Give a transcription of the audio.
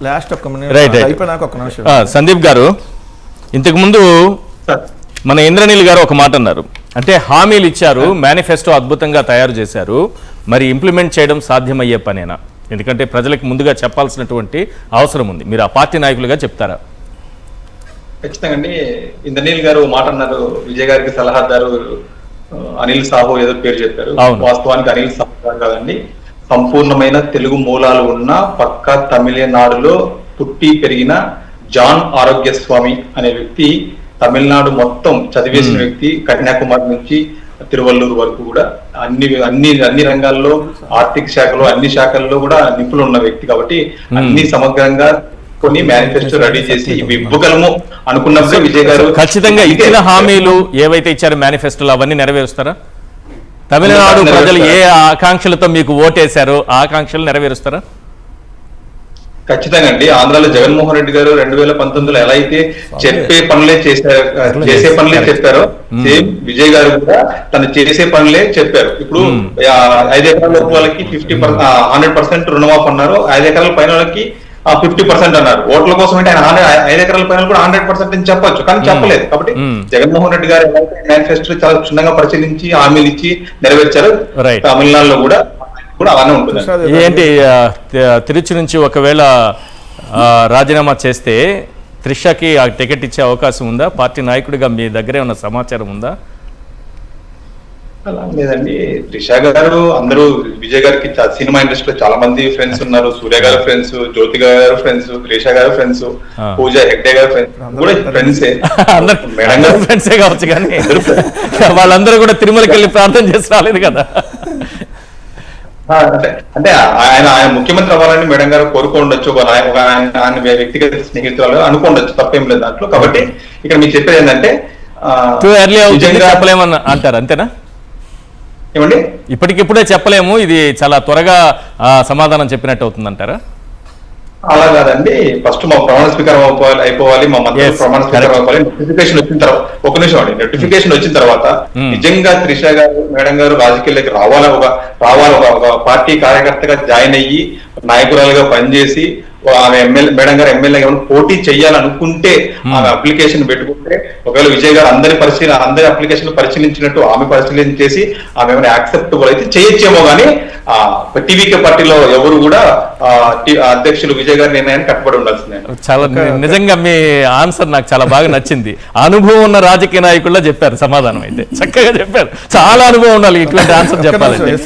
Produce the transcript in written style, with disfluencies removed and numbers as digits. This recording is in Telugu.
లాస్ట్ ఒక్క రైట్ అయిపోయినాక ఒక్క నిమిషం సందీప్ గారు, ఇంతకుముందు మన ఇంద్రనీల్ గారు ఒక మాట అన్నారు. అంటే హామీలు ఇచ్చారు, మేనిఫెస్టో అద్భుతంగా తయారు చేశారు, మరి ఇంప్లిమెంట్ చేయడం సాధ్యమయ్యే పనేనా? ఎందుకంటే ప్రజలకు ముందుగా చెప్పాల్సినటువంటి అవసరం ఉంది. మీరు ఆ పార్టీ నాయకులుగా చెప్తారా? ఖచ్చితంగా అండి. ఇంద్రనీల్ గారు మాట అన్నారు, విజయ్ గారికి సలహాదారు అనిల్ సాహు ఏదో పేరు చెప్పారు. వాస్తవానికి అనిల్ సాహు గారు కాదండి, సంపూర్ణమైన తెలుగు మూలాలు ఉన్న పక్క తమిళనాడులో పుట్టి పెరిగిన జాన్ ఆరోగ్యస్వామి అనే వ్యక్తి తమిళనాడు మొత్తం చదివేసిన వ్యక్తి. కన్యాకుమారి నుంచి తిరువల్లూరు వరకు కూడా అన్ని రంగాల్లో, ఆర్థిక శాఖలో అన్ని శాఖల్లో కూడా నిపుణులు ఉన్న వ్యక్తి కాబట్టి అన్ని సమగ్రంగా కొన్ని మేనిఫెస్టో రెడీ చేసి ఇవి ఇవ్వగలము అనుకున్నప్పుడే విజయ్ గారు ఖచ్చితంగా ఇచ్చిన హామీలు ఏవైతే ఇచ్చారో మేనిఫెస్టోలో అవన్నీ నెరవేరుస్తారా? తమిళనాడు ప్రజలు ఏ ఆకాంక్షలతో మీకు ఓటేశారో ఆ ఆకాంక్షలు నెరవేరుస్తారా? ఖచ్చితంగా అండి. ఆంధ్రాలో జగన్మోహన్ రెడ్డి గారు 2019లో ఎలా అయితే చేసే పనులే చెప్పారో సేమ్ విజయ్ గారు కూడా తను చేసే పనులే చెప్పారు. ఇప్పుడు 5 ఎకరాల లోపు వాళ్ళకి 100% రుణమాఫీ అన్నారు, 5 ఎకరాల పైన వాళ్ళకి 50% అన్నారు. ఓట్ల కోసం అంటే ఆయన 5 ఎకరాల పైన కూడా 100% అని చెప్పొచ్చు, కానీ చెప్పలేదు. కాబట్టి జగన్మోహన్ రెడ్డి గారు ఎలా మేనిఫెస్టో చాలా క్షుణ్ణంగా పరిశీలించి హామీలు ఇచ్చి నెరవేర్చారు. తమిళనాడులో కూడా అలానే ఉంటుంది. ఏంటి తిరుచి నుంచి ఒకవేళ రాజీనామా చేస్తే త్రిషకి ఆ టికెట్ ఇచ్చే అవకాశం ఉందా? పార్టీ నాయకుడిగా మీ దగ్గరే ఉన్న సమాచారం ఉందా? అలా లేదండి. త్రిష గారు అందరూ విజయ్ గారికి సినిమా ఇండస్ట్రీలో చాలా మంది ఫ్రెండ్స్ ఉన్నారు. సూర్య గారు ఫ్రెండ్స్, జ్యోతి గారు ఫ్రెండ్స్, త్రిష గారు ఫ్రెండ్స్, పూజ హెగ్డే గారు ఫ్రెండ్స్ కూడా ఫ్రెండ్సే. మేడం గారు ఫ్రెండ్సే కావచ్చు, కానీ వాళ్ళందరూ కూడా తిరుమలకి వెళ్ళి ప్రార్థన చేసి రాలేదు కదా. అంటే ఆయన ముఖ్యమంత్రి అవ్వాలని మేడం గారు కోరుకోండొచ్చు, ఆయన వ్యక్తిగత స్నేహితులు అనుకోండొచ్చు, తప్పేం లేదు దాంట్లో. కాబట్టి ఇక్కడ మీకు చెప్పేది ఏంటంటే చెప్పలేమని అంటారు, అంతేనా? ఏమండి, ఇప్పటికిప్పుడే చెప్పలేము, ఇది చాలా త్వరగా సమాధానం చెప్పినట్టు అవుతుంది అంటారా? అలా కాదండి. ఫస్ట్ మా ప్రమాణ స్వీకారం అయిపోవాలి, మా మంత్రులు ప్రమాణ స్వీకారం అయిపోవాలి. నోటిఫికేషన్ వచ్చిన తర్వాత ఒక నిమిషం అండి, నోటిఫికేషన్ వచ్చిన తర్వాత నిజంగా త్రిష గారు మేడం గారు రాజకీయాల్లోకి రావాలి, ఒక పార్టీ కార్యకర్తగా జాయిన్ అయ్యి నాయకురాలుగా పనిచేసి ఆమె మేడం గారు ఎమ్మెల్యేగా పోటీ చేయాలనుకుంటే ఆమె అప్లికేషన్ పెట్టుకుంటే, ఒకవేళ విజయ్ గారు అందరి అప్లికేషన్ పరిశీలించినట్టు ఆమె పరిశీలన చేసి ఆమె ఏమైనా యాక్సెప్టబుల్ అయితే చేయొచ్చేమో, కానీ టీవీకే పార్టీలో ఎవరు కూడా అధ్యక్షులు విజయ్ గారి నిర్ణయాన్ని కట్టుబడి ఉండాల్సిందే. చాలా నిజంగా మీ ఆన్సర్ నాకు చాలా బాగా నచ్చింది. అనుభవం ఉన్న రాజకీయ నాయకుల్లో చెప్పారు సమాధానం, అయితే చక్కగా చెప్పారు. చాలా అనుభవం ఉండాలి ఇట్లాంటి ఆన్సర్ చెప్పాలంటే.